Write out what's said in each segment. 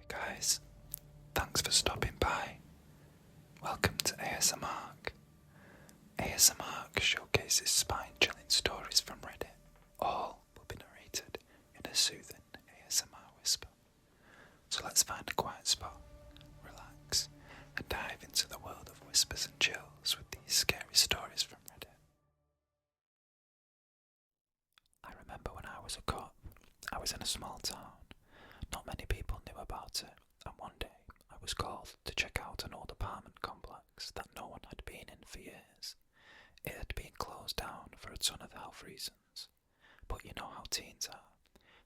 guys, thanks for stopping by. Welcome to ASMR. ASMR showcases spine-chilling stories from Reddit. All will be narrated in a soothing ASMR whisper. So let's find a quiet spot, relax, and dive into the world of whispers and chills with these scary stories from Reddit. I remember when I was a cop, I was in a small town. Not many people knew about it, and one day I was called to check out an old apartment complex that no one had been in for years. It had been closed down for a ton of health reasons, but you know how teens are.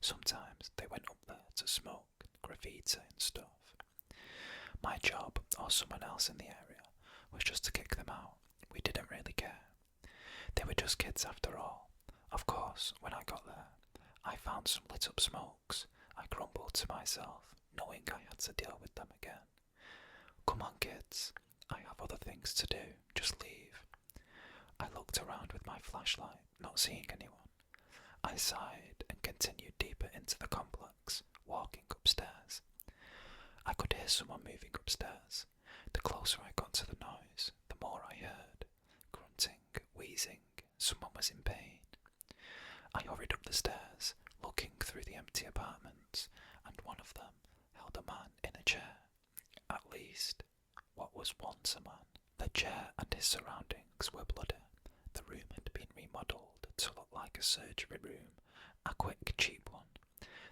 Sometimes they went up there to smoke, graffiti and stuff. My job, or someone else in the area, was just to kick them out. We didn't really care. They were just kids after all. Of course, when I got there, I found some lit up smokes. I grumbled to myself, knowing I had to deal with them again. Come on, kids, I have other things to do, just leave. I looked around with my flashlight, not seeing anyone. I sighed and continued deeper into the complex, walking upstairs. I could hear someone moving upstairs. The closer I got to the noise, the more I heard. Grunting, wheezing, someone was in pain. I hurried up the stairs, looking through the empty apartments, and one of them held a man in a chair. At least, what was once a man. The chair and his surroundings were bloody. The room had been remodelled to look like a surgery room, a quick, cheap one.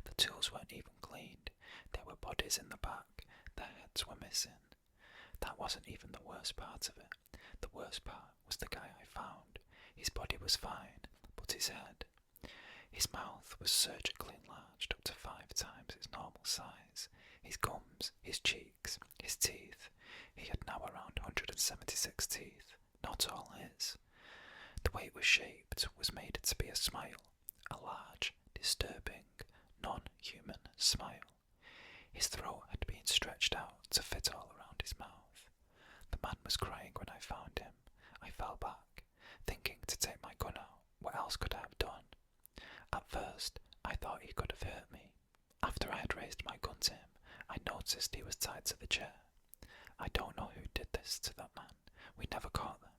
The tools weren't even cleaned. There were bodies in the back. Their heads were missing. That wasn't even the worst part of it. The worst part was the guy I found. His body was fine, but his head. His mouth was surgically enlarged up to 5 times its normal size. His gums, his cheeks, his teeth. He had now around 176 teeth, not all his. The way it was shaped was made to be a smile, a large, disturbing, non-human smile. His throat had been stretched out to fit all around his mouth. The man was crying when I found him. I fell back, thinking to take my gun out. What else could I have done? At first, I thought he could have hurt me. After I had raised my gun to him, I noticed he was tied to the chair. I don't know who did this to that man. We never caught them.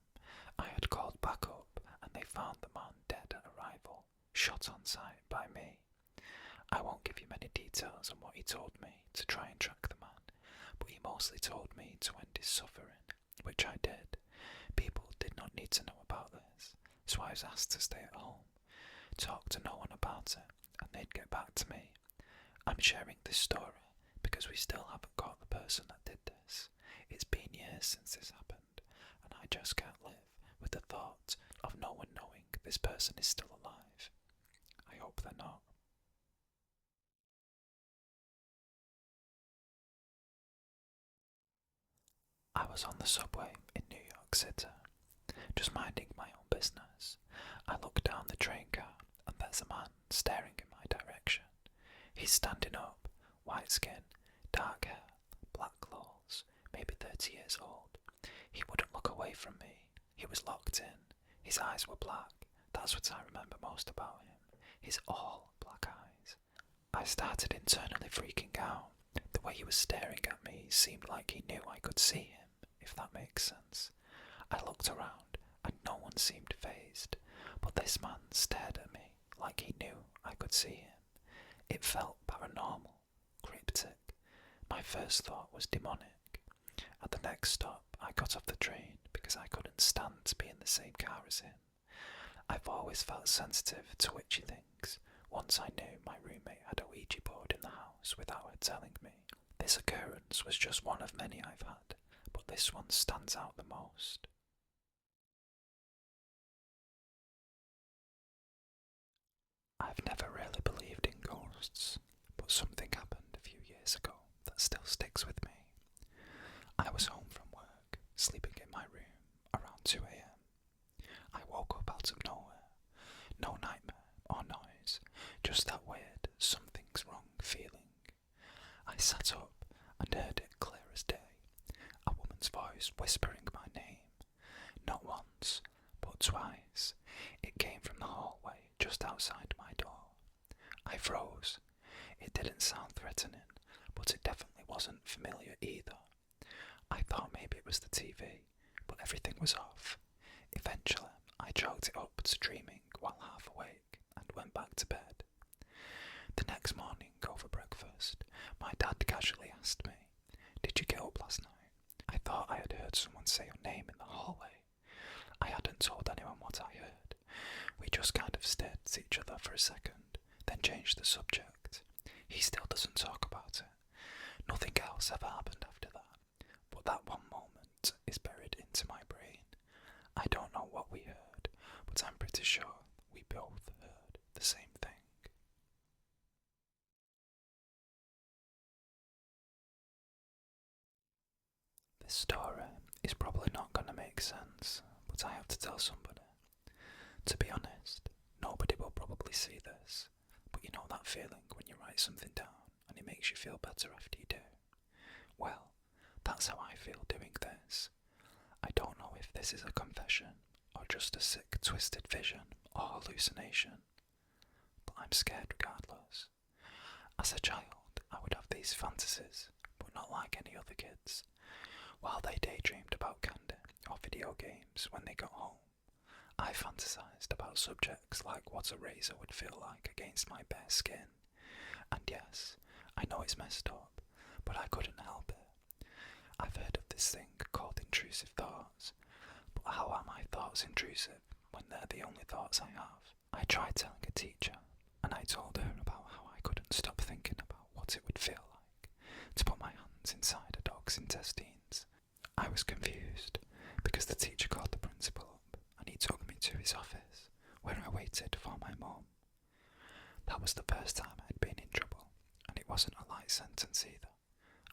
I had called back up, and they found the man dead at arrival, shot on sight by me. I won't give you many details on what he told me to try and track the man, but he mostly told me to end his suffering, which I did. People did not need to know about this, so I was asked to stay at home. Talk to no one about it, and they'd get back to me. I'm sharing this story because we still haven't caught the person that did this. It's been years since this happened, and I just can't live with the thought of no one knowing this person is still alive. I hope they're not. I was on the subway in New York City, just minding my own business. I look down the train car, and there's a man staring in my direction. He's standing up, white skin, dark hair, black clothes, maybe 30 years old. He wouldn't look away from me. He was locked in. His eyes were black. That's what I remember most about him. His all black eyes. I started internally freaking out. The way he was staring at me seemed like he knew I could see him, if that makes sense. I looked around, and no one seemed fazed, but this man stared at me like he knew I could see him. It felt paranormal, cryptic. My first thought was demonic. At the next stop, I got off the train because I couldn't stand to be in the same car as him. I've always felt sensitive to witchy things. Once I knew my roommate had a Ouija board in the house without her telling me. This occurrence was just one of many I've had, but this one stands out the most. I've never really believed in ghosts, but something happened a few years ago that still sticks with me. I was home from work, sleeping in my room, around 2 a.m. I woke up out of nowhere. No nightmare or noise, just that weird something's wrong feeling. I sat up and heard it clear as day, a woman's voice whispering my name. Not once, but twice. It came from the hallway just outside my door. I froze. It didn't sound threatening, but it definitely certainly wasn't familiar either. I thought maybe it was the TV, but everything was off. Eventually, I chalked it up to dreaming while half awake and went back to bed. The next morning, over breakfast, my dad casually asked me, "Did you get up last night?" I thought I had heard someone say your name in the hallway. I hadn't told anyone what I heard. We just kind of stared at each other for a second, then changed the subject. He still doesn't talk about it. Nothing else ever happened after that, but that one moment is buried into my brain. I don't know what we heard, but I'm pretty sure we both heard the same thing. This story is probably not going to make sense, but I have to tell somebody. To be honest, nobody will probably see this, but you know that feeling when you write something down and it makes you feel better after you do? Well, that's how I feel doing this. I don't know if this is a confession or just a sick, twisted vision or hallucination, but I'm scared regardless. As a child, I would have these fantasies, but not like any other kids. While they daydreamed about candy or video games when they got home, I fantasized about subjects like what a razor would feel like against my bare skin. And yes, I know it's messed up, but I couldn't help it. I've heard of this thing called intrusive thoughts, but how are my thoughts intrusive when they're the only thoughts I have? I tried telling a teacher, and I told her about how I couldn't stop thinking about what it would feel like to put my hands inside a dog's intestines. I was confused, because the teacher called the principal up, and he took me to his office, where I waited for my mum. That was the first time I'd been in trouble, and it wasn't a light sentence either.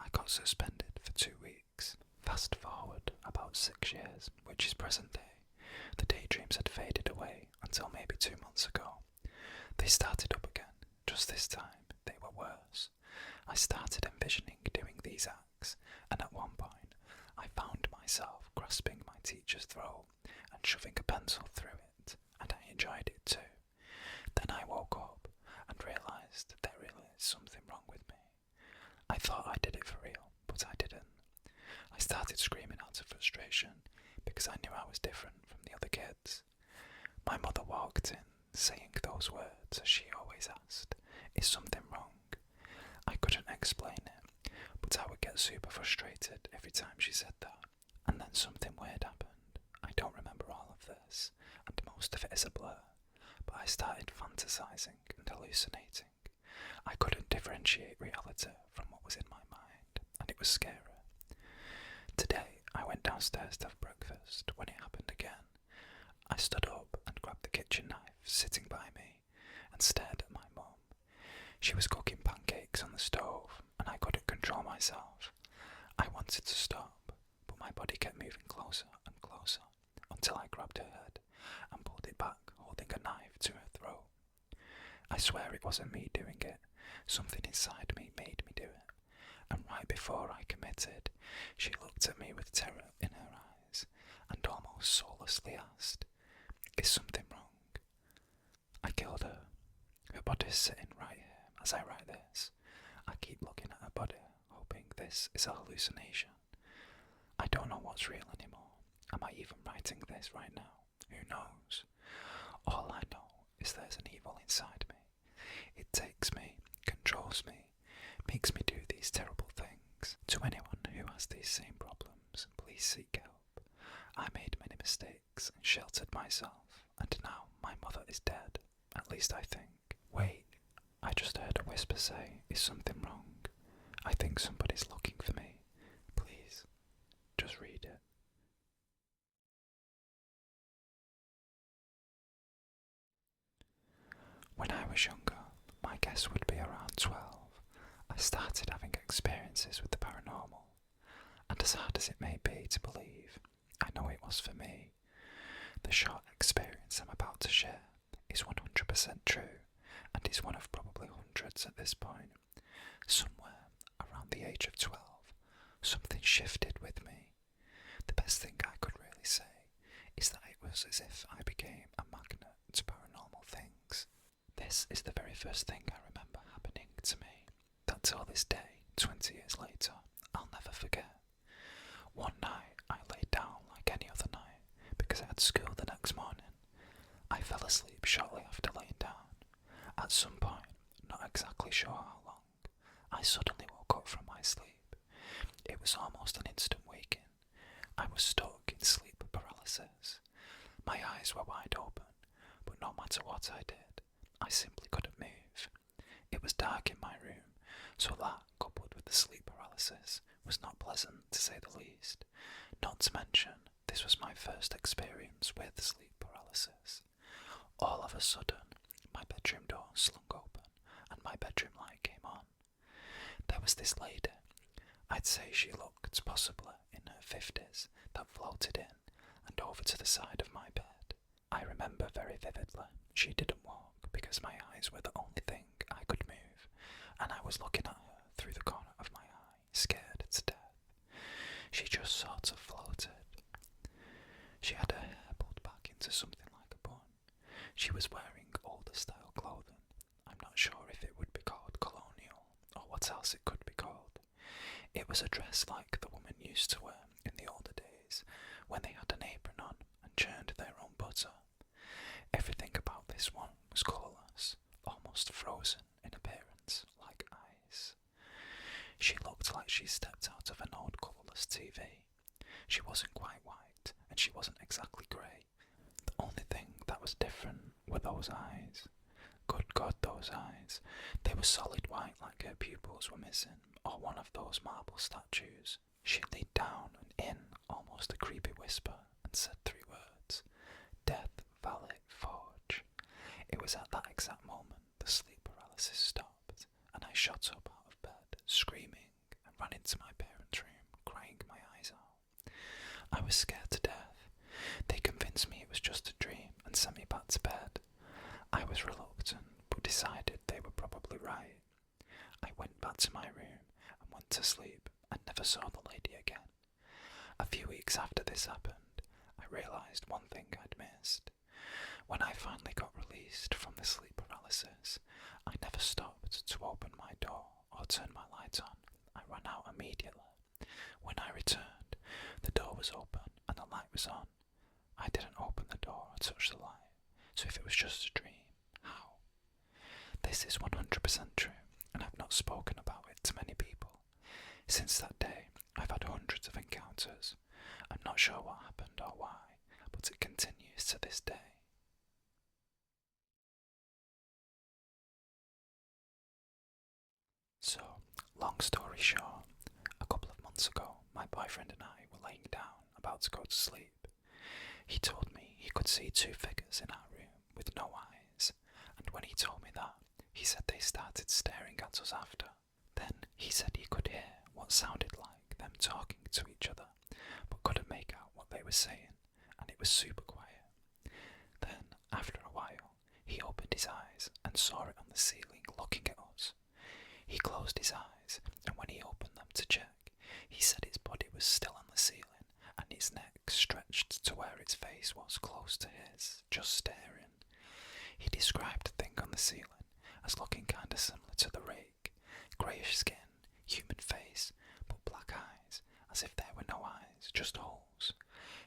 I got suspended for 2 weeks. Fast forward about 6 years, which is present day. The daydreams had faded away until maybe 2 months ago. They started up again, just this time they were worse. I started envisioning doing these acts, and at one point I found myself grasping my teacher's throat and shoving a pencil through it, and I enjoyed it too. Then I woke up and realised there really is something wrong with me. I thought I did it for real, but I didn't. I started screaming out of frustration because I knew I was different from the other kids. My mother walked in, saying those words as she always asked, "Is something wrong?" I couldn't explain it, but I would get super frustrated every time she said that. And then something weird happened. I don't remember all of this, and most of it is a blur, but I started fantasizing and hallucinating. I couldn't differentiate reality from what was in my mind, and it was scary. Today, I went downstairs to have breakfast when it happened again. I stood up and grabbed the kitchen knife sitting by me and stared at my mum. She was cooking pancakes on the stove, and I couldn't control myself. I wanted to stop, but my body kept moving closer and closer until I grabbed her head and pulled it back, holding a knife to her throat. I swear it wasn't me doing it. Something inside me made me do it. And right before I committed, she looked at me with terror in her eyes and almost soullessly asked, "Is something wrong?" I killed her. Her body's sitting right here as I write this. I keep looking at her body, hoping this is a hallucination. I don't know what's real anymore. Am I even writing this right now? Who knows? All I know is there's an evil inside me. It takes me, controls me, makes me do these terrible things. To anyone who has these same problems, please seek help. I made many mistakes and sheltered myself, and now my mother is dead. At least I think. Wait, I just heard a whisper say, "Is something wrong?" I think somebody's looking for me. Please, just read it. When I was younger, my guess would be around 12, I started having experiences with the paranormal, and as hard as it may be to believe, I know it was for me. The short experience I'm about to share is 100% true, and is one of probably hundreds at this point. Somewhere around the age of 12, something shifted with me. The best thing I could really say is that it was as if I became a magnet to paranormal things. This is the very first thing I remember happening to me, that till this day 20 years later, I'll never forget. One night, I lay down like any other night because I had school the next morning. I fell asleep shortly after laying down. At some point, not exactly sure how long, I suddenly woke up from my sleep. It was almost an instant waking. I was stuck in sleep paralysis. My eyes were wide open, but no matter what I did, I simply couldn't move. It was dark in my room, so that, coupled with the sleep paralysis, was not pleasant to say the least. Not to mention, this was my first experience with sleep paralysis. All of a sudden, my bedroom door slung open and my bedroom light came on. There was this lady, I'd say she looked possibly in her 50s, that floated in and over to the side of my bed. I remember very vividly, she didn't walk because my eyes were the only thing I could move, and I was looking at her through the corner of my eye, scared to death. She just sort of floated. She had her hair pulled back into something like a bun. She was wearing older style clothing. I'm not sure if it would be called colonial, or what else it could be called. It was a dress like the women used to wear in the older days, when they had an apron on and churned their own butter. Everything about this one was colourless, almost frozen in appearance, like ice. She looked like she stepped out of an old colourless TV. She wasn't quite white, and she wasn't exactly grey. The only thing that was different were those eyes. Good God, those eyes. They were solid white like her pupils were missing, or one of those marble statues. She leaned down and in almost a creepy whisper and said 3 words. Death Valley Forge. It was at that exact moment the sleep paralysis stopped, and I shot up out of bed, screaming, and ran into my parents' room, crying my eyes out. I was scared to death. They convinced me it was just a dream and sent me back to bed. I was reluctant, but decided they were probably right. I went back to my room and went to sleep and never saw the lady again. A few weeks after this happened, I realised one thing I'd missed. When I finally got released from the sleep paralysis, I never stopped to open my door or turn my light on. I ran out immediately. When I returned, the door was open and the light was on. I didn't open the door or touch the light, so if it was just a dream, how? This is 100% true, and I've not spoken about it to many people. Since that day, I've had hundreds of encounters. I'm not sure what happened or why, but it continues to this day. So, long story short, a couple of months ago, my boyfriend and I were laying down, about to go to sleep. He told me he could see 2 figures in our room with no eyes, and when he told me that, he said they started staring at us after. Then he said he could hear what sounded like them talking to each other, but couldn't make out what they were saying, and it was super quiet. Then, after a while, he opened his eyes and saw it on the ceiling looking at us. He closed his eyes, and when he opened them to check, he said his body was still on the ceiling, and his neck stretched to where its face was close to his, just staring. He described the thing on the ceiling as looking kinda similar to the rake, greyish skin, human face, but black eyes, as if there were no eyes, just holes.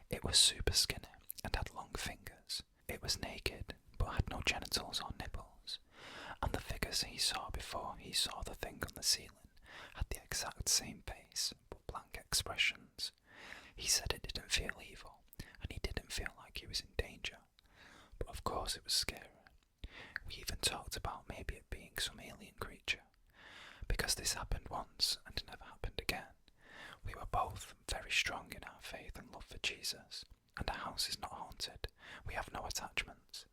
It was super skinny and had long fingers. It was naked, but had no genitals or nipples. And the figures he saw before he saw the thing on the ceiling had the exact same face, but blank expressions. He said it didn't feel evil, and he didn't feel like he was in danger. But of course it was scary. We even talked about maybe it being some alien creature. Because this happened once and never happened again, we were both very strong in our faith and love for Jesus, and our house is not haunted. We have no attachments.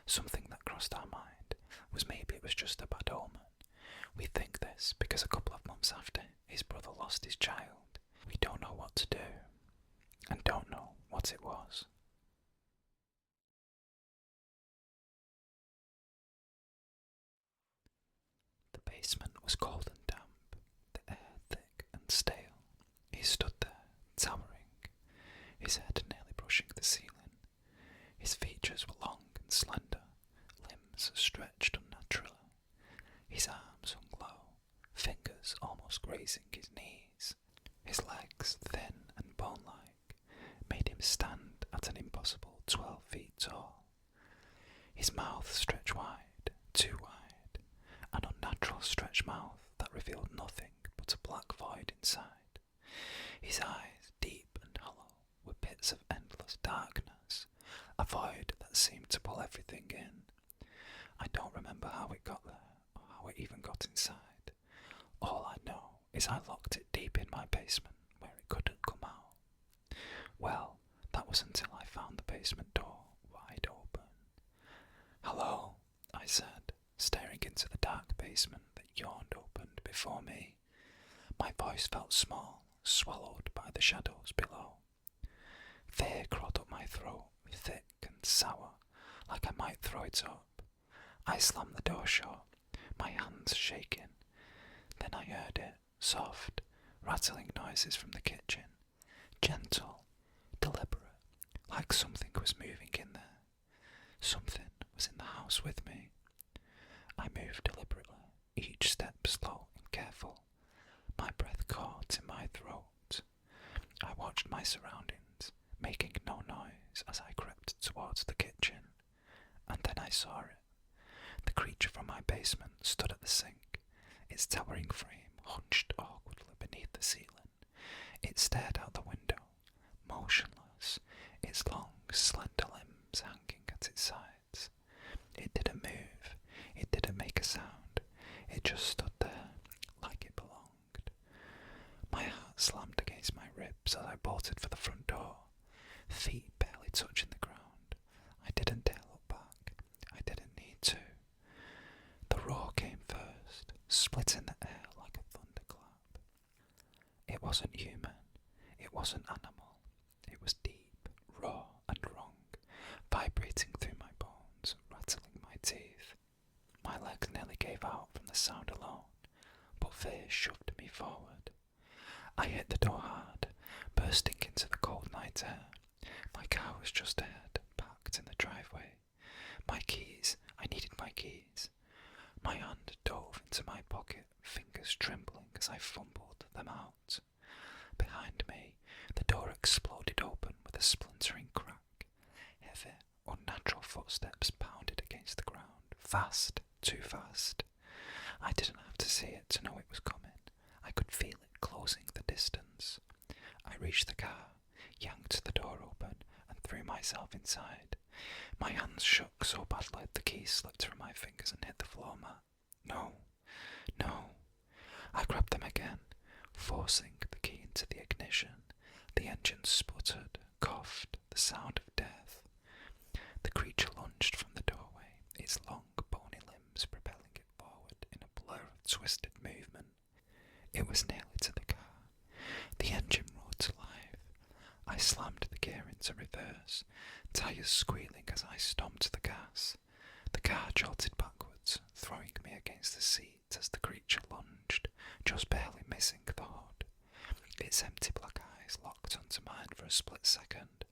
Something that crossed our mind was maybe it was just a bad omen. We think this because a couple of months after, his brother lost his child. We don't know what to do, and don't know what it was. The basement was cold and damp, the air thick and stale. He stood there, towering, his head nearly brushing the ceiling. His features were long and slender, limbs stretched unnaturally. His arms hung low, fingers almost graceful grazing his knees. His legs, thin and bone-like, made him stand at an impossible 12 feet tall. His mouth stretched wide, too wide, an unnatural stretched mouth that revealed nothing but a black void inside. His eyes, deep and hollow, were pits of endless darkness, a void that seemed to pull everything in. I don't remember how it got there, or how it even got inside. All I know is I locked it deep in my basement, where it couldn't come out. Well, that was until I found the basement door wide open. "Hello," I said, staring into the dark basement that yawned open before me. My voice felt small, swallowed by the shadows below. Fear crawled up my throat, thick and sour, like I might throw it up. I slammed the door shut, my hands shaking. Then I heard it, soft, rattling noises from the kitchen. Gentle, deliberate, like something was moving in there. Something was in the house with me. I moved deliberately, each step slow and careful, my breath caught in my throat. I watched my surroundings, making no noise as I crept towards the kitchen, and then I saw it. The creature from my basement stood at the sink, its towering frame hunched awkwardly beneath the ceiling. It stared out the window, motionless, its long, slender limbs hanging at its sides. It didn't move, it didn't make a sound, it just stood there, like it belonged. My heart slammed against my ribs as I bolted for the front door, feet barely touching the ground. I didn't dare look back, I didn't need to. The roar came first, splitting the air like a thunderclap. It wasn't human, it wasn't animal, it was deep, raw and wrong, vibrating through my bones, rattling my teeth. My legs nearly gave out from the sound alone, but fear shoved me forward. I hit the door hard, bursting into the cold night air. My car was just ahead, parked in the driveway. My keys, I needed my keys. My hand dove into my pocket, fingers trembling as I fumbled them out. Behind me, the door exploded open with a splintering crack. Heavy, unnatural footsteps pounded against the ground, fast, too fast. I didn't have to see it to know it was coming. I could feel it closing the distance. I reached the car, yanked the door open, and threw myself inside. My hands shook so badly the keys slipped through my fingers and hit the floor mat. No, no. I grabbed them again, forcing the key into the ignition. The engine sputtered, coughed, the sound of death. The creature lunged from the doorway, its long, bony limbs propelling it forward in a blur of twisted movement. It was nearly to the car. The engine roared to life. I slammed the gear into reverse, tires squealing as I stomped the gas. The car jolted backwards, throwing me against the seat as the creature lunged, just barely missing the hood. Its empty black eyes locked onto mine for a split second,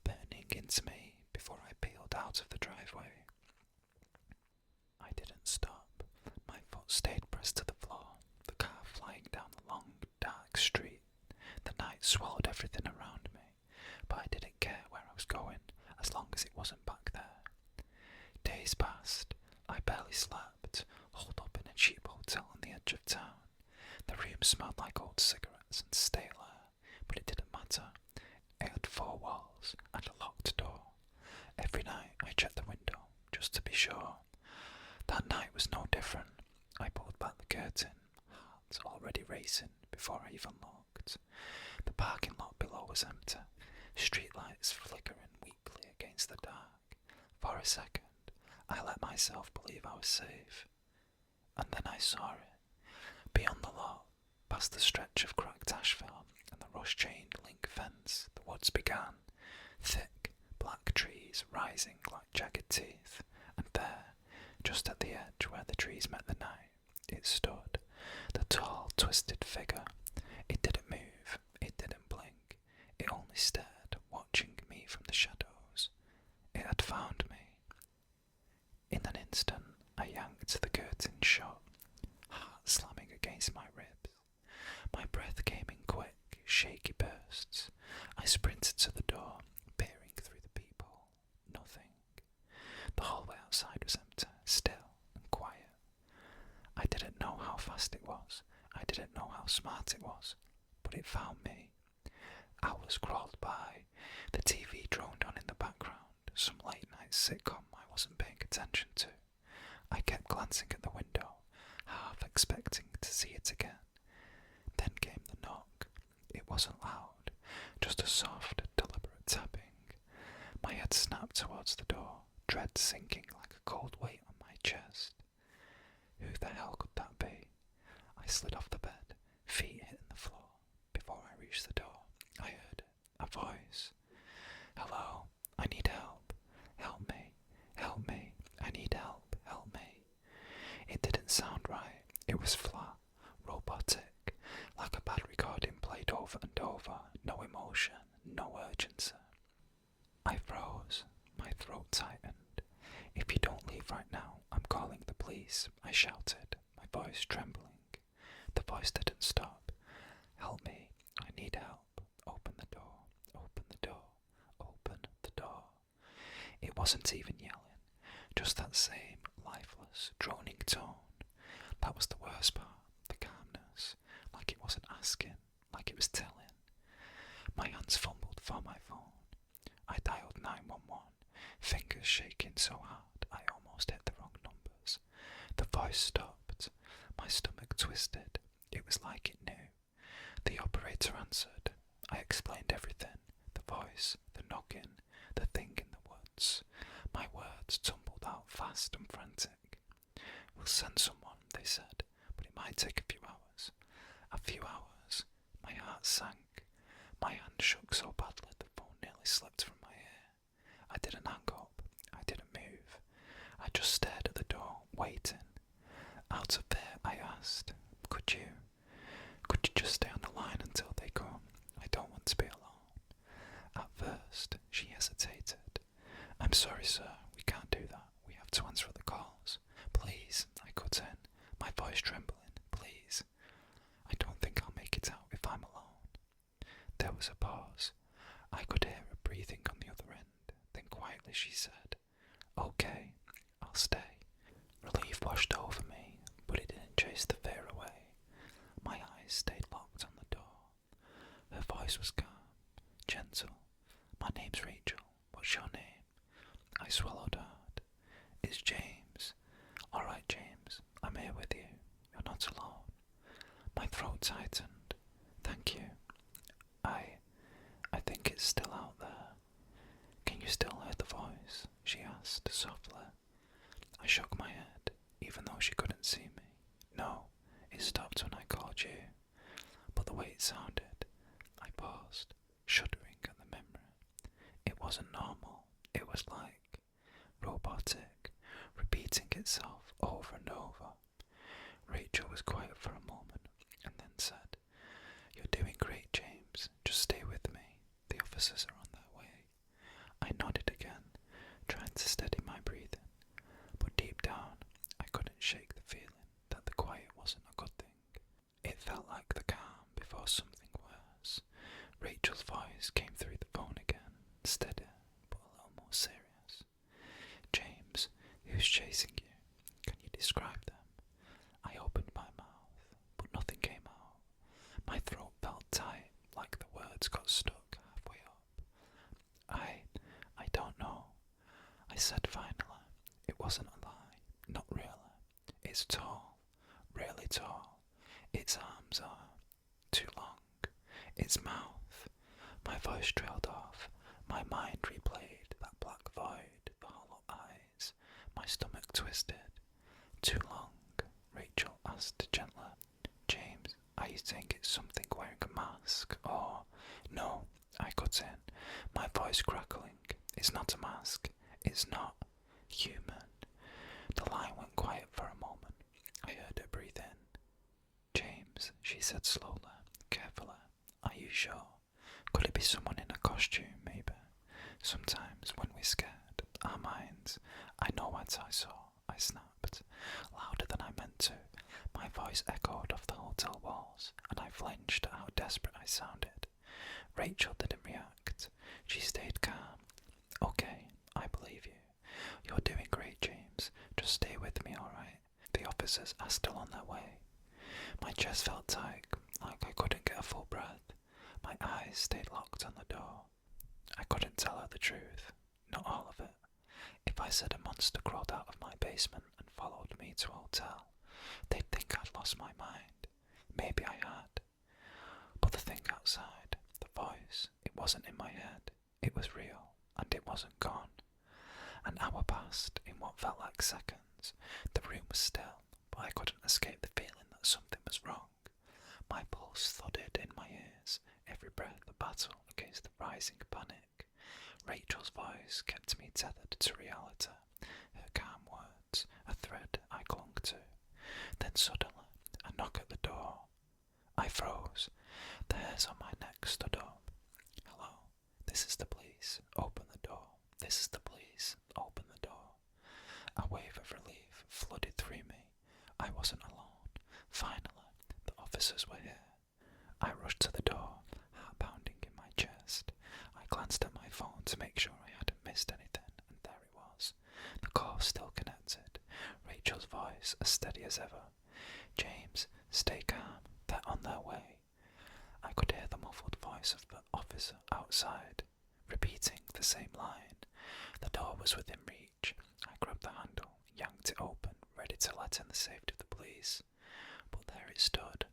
burning into me before I peeled out of the driveway. I didn't stop. My foot stayed pressed to the floor, the car flying down the long, dark street. The night swallowed everything around me, but I didn't care where I was going, as long as it wasn't back there. Days passed. I barely slept, holed up in a cheap hotel on the edge of town. The room smelled like old cigarettes and stale air, but it didn't matter. It had 4 walls and a locked door. Every night I checked the window, just to be sure. That night was no different. I pulled back the curtain, heart already racing before I even looked. The parking lot below was empty, streetlights flickering weakly against the dark. For a second, I let myself believe I was safe. And then I saw it. Beyond the lot, past the stretch of cracked asphalt and the rush-chained link fence, the woods began. Thick, black trees rising like jagged teeth. And there, just at the edge where the trees met the night, it stood, the tall, twisted figure. It didn't move, it didn't blink, it only stared, watching me from the shadows. It had found me. In an instant, I yanked the curtain shut, heart slamming against my ribs. I didn't know how smart it was, but it found me. Hours crawled by. The TV droned on in the background, some late-night sitcom I wasn't paying attention to. I kept glancing at the window, half expecting to see it again. Then came the knock. It wasn't loud, just a soft, deliberate tapping. My head snapped towards the door, dread sinking like a cold weight on my chest. Who the hell could that be? I slid off the bed, feet hitting the floor. Before I reached the door, I heard a voice. Hello, I need help. Help me, help me, I need help, help me. It didn't sound right. It was flat, robotic, like a bad recording played over and over. No emotion, no urgency. I froze. My throat tightened. If you don't leave right now, I'm calling the police, I shouted, my voice trembling. The voice didn't stop. Help me. I need help. Open the door. Open the door. Open the door. It wasn't even yelling. Just that same lifeless, droning tone. That was the worst part. The calmness. Like it wasn't asking. Like it was telling. My hands fumbled for my phone. I dialed 911, fingers shaking so hard I almost hit the wrong numbers. The voice stopped. My stomach twisted. It was like it knew. The operator answered. I explained everything. The voice, the knocking, the thing in the woods. My words tumbled out fast and frantic. We'll send someone, they said, but it might take a few hours. A few hours. My heart sank. My hand shook so badly the phone nearly slipped from my ear. I didn't hang up. I didn't move. I just stared at the door, waiting. Out of fear, I asked, Could you just stay on the line until they come? I don't want to be alone. At first, she hesitated. I'm sorry, sir, we can't do that. We have to answer the calls. Please, I cut in, my voice trembling. Please. I don't think I'll make it out if I'm alone. There was a pause. I could hear her breathing on the other end. Then quietly she said, Okay, I'll stay. Relief washed over me, but it didn't chase the fear away. My eyes stayed locked on the door. Her voice was calm, gentle. My name's Rachel. What's your name? I swallowed hard. It's James. All right, James. I'm here with you. You're not alone. My throat tightened. Thank you. I think it's still out there. Can you still hear the voice? She asked softly. I shook my head, even though she couldn't see me. No, it stopped when I called you. But the way it sounded, I paused, shuddering at the memory. It wasn't normal. It was like robotic, repeating itself over and over. Rachel was quiet for a moment and then said, You're doing great, James. Just stay with me. The officers are on their way. I nodded again, trying to steady my breathing. But deep down, I couldn't shake the feeling that the quiet wasn't a good thing. It felt like the calm before something worse. Rachel's voice came through the phone again, steady, but a little more serious. James, who's chasing you? Can you describe them? I opened my mouth, but nothing came out. My throat felt tight, like the words got stuck halfway up. I don't know, I said finally. It wasn't a lie, not really. It's tall, really tall. Its arms are too long. Its mouth. My voice trailed off. My mind replayed that black void, the hollow eyes. My stomach twisted. Too long, Rachel asked gently. James, are you saying it's something wearing a mask? Or, no, I cut in, my voice crackling. It's not a mask. It's not human. The line went quiet for a moment. I heard her breathe in. James, she said slowly, carefully. Are you sure? Could it be someone in a costume, maybe? Sometimes when we're scared, our minds, I know what I saw. I snapped, louder than I meant to. My voice echoed off the hotel walls, and I flinched at how desperate I sounded. Rachel didn't react. She stayed calm. Okay, I believe you. You're doing great, James. Just stay with me, alright? The officers are still on their way. My chest felt tight, like I couldn't get a full breath. My eyes stayed locked on the door. I couldn't tell her the truth, not all of it. If I said a monster crawled out of my basement and followed me to a hotel, they'd think I'd lost my mind. Maybe I had. But the thing outside, the voice, it wasn't in my head. It was real, and it wasn't gone. An hour passed in what felt like seconds. The room was still, but I couldn't escape the feeling that something was wrong. My pulse thudded in my ears, every breath a battle against the rising panic. Rachel's voice kept me tethered to reality, her calm words, a thread I clung to. Then suddenly, a knock at the door. I froze. The hairs on my neck stood up. Hello, this is the police. Open the door. This is the police. Open the door. A wave of relief flooded through me. I wasn't alone. Finally, the officers were here. I rushed to the door, heart pounding in my chest. I glanced at my phone to make sure I hadn't missed anything, and there it was. The call still connected. Rachel's voice as steady as ever. James, stay calm. They're on their way. I could hear the muffled voice of the officer outside, repeating the same line. The door was within reach. I grabbed the handle, yanked it open, ready to let in the safety of the police. But there it stood,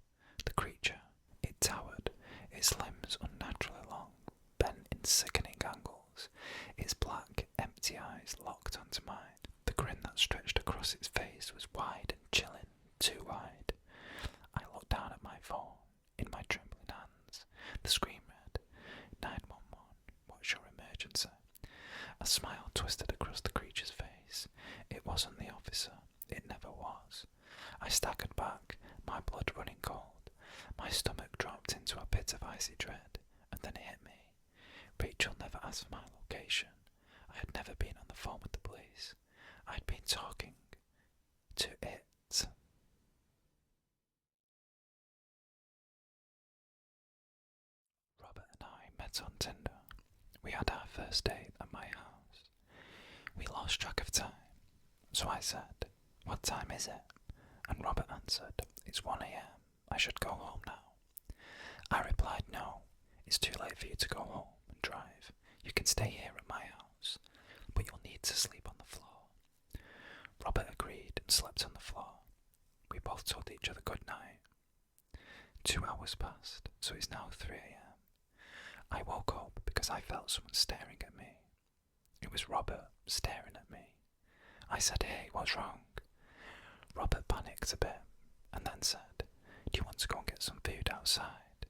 the creature. It towered, its limbs unnaturally long, bent in sickening angles, its black, empty eyes locked onto mine. The grin that stretched across its face was wide and chilling, too wide. I looked down at my phone, in my trembling hands. The screen read, 911, what's your emergency? A smile twisted across the creature's face. It wasn't the officer. It never was. I staggered back, my blood running cold. My stomach dropped into a pit of icy dread, and then it hit me. Rachel never asked for my location. I had never been on the phone with the police. I'd been talking to it. Robert and I met on Tinder. We had our first date at my house. We lost track of time, so I said, what time is it? And Robert answered, it's 1 a.m. I should go home now. I replied, no, it's too late for you to go home and drive. You can stay here at my house, but you'll need to sleep on the floor. Robert agreed and slept on the floor. We both told each other good night. 2 hours passed, so it's now 3 a.m. I woke up because I felt someone staring at me. It was Robert staring at me. I said, hey, what's wrong? Robert panicked a bit and then said, do you want to go and get some food outside?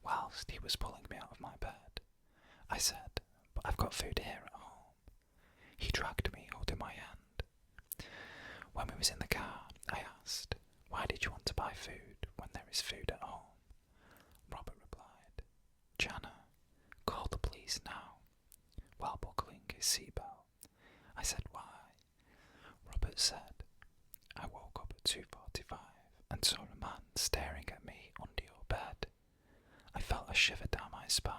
Whilst he was pulling me out of my bed. I said, but I've got food here at home. He dragged me, holding my hand. When we was in the car, I asked, why did you want to buy food when there is food at home? Robert replied, Jana, call the police now, while buckling his seatbelt. I said, why? Robert said, I woke up at 2:45 and saw a man staring at me under your bed. I felt a shiver down my spine.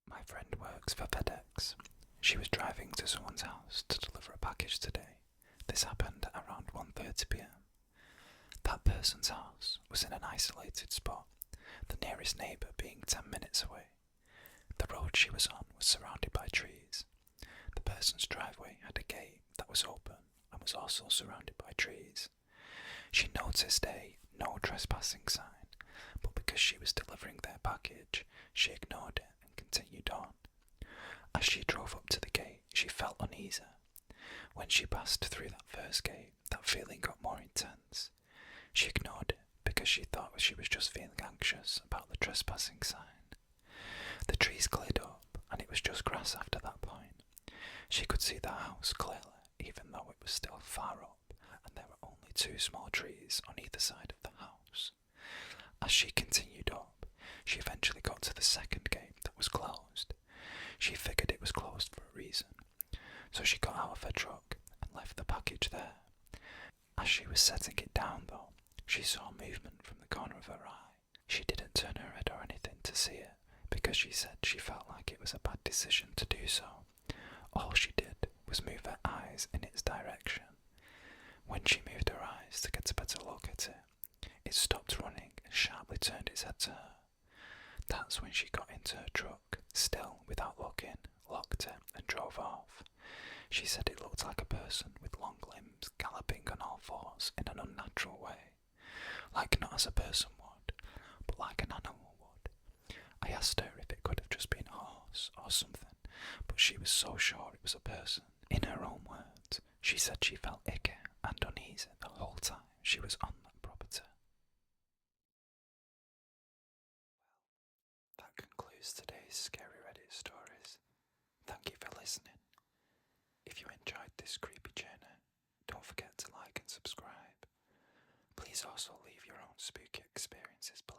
My friend works for FedEx. She was driving to someone's house to deliver a package today. This happened at around 1:30 p.m. That person's house was in an isolated spot, the nearest neighbour being 10 minutes away. The road she was on was surrounded by trees. The person's driveway had a gate that was open and was also surrounded by trees. She noticed a no trespassing sign, but because she was delivering their package, she ignored it and continued on. As she drove up to the gate, she felt uneasy. When she passed through that first gate, that feeling got more intense. She ignored it because she thought she was just feeling anxious about the trespassing sign. The trees cleared up, and it was just grass after that point. She could see the house clearly, even though it was still far up, and there were only 2 small trees on either side of the house. As she continued up, she eventually got to the second gate that was closed. She figured it was closed for a reason, so she got out of her truck and left the package there. As she was setting it down though, she saw movement from the corner of her eye. She didn't turn her head or anything to see it, because she said she felt like it was a bad decision to do so. All she did was move her eyes in its direction. When she moved her eyes to get a better look at it stopped running and sharply turned its head to her. That's when she got into her truck, still without looking, locked it, and drove off. She said it looked like a person with long limbs galloping on all fours in an unnatural way, like not as a person would, but like an animal would. I asked her if it could have just been a horse or something, but she was so sure it was a person. In her own words, she said she felt icky and uneasy the whole time she was on that property. That concludes today's Scary Reddit stories. Thank you for listening. If you enjoyed this creepy journey, don't forget to like and subscribe. Please also leave your own spooky experiences below.